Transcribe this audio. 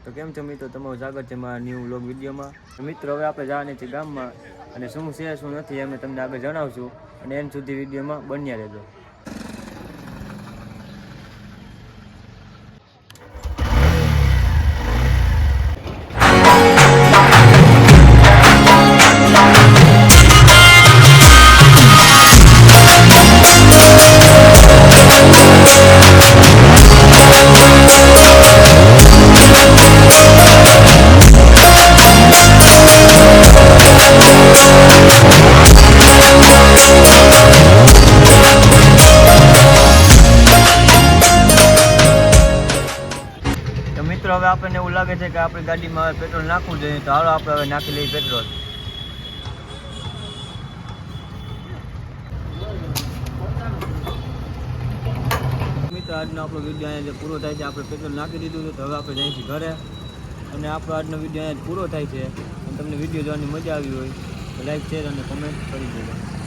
તો કેમ છો મિત્રો, તમારું સ્વાગત છે મારા ન્યૂ વ્લોગ વિડીયોમાં। મિત્રો હવે આપણે જવાની છે ગામમાં, અને શું છે શું નથી અમે તમને આગળ જણાવશું, અને એન્ડ સુધી વિડીયોમાં બન્યા રહેજો। મિત્રો હવે આપણને એવું લાગે છે કે આપણી ગાડીમાં હવે પેટ્રોલ નાખવું જોઈએ, તો હાલો આપણે હવે નાખી લઈએ પેટ્રોલ। મિત્રો આજનો આપણો વિડીયો અહીંયા પૂરો થાય છે। આપણે પેટ્રોલ નાખી દીધું છે, તો હવે આપણે જઈશું ઘરે, અને આપણો આજનો વિડીયો અહીંયા પૂરો થાય છે। અને તમને વિડીયો જોવાની મજા આવી હોય તો લાઈક, શેર અને કોમેન્ટ કરી દેજો।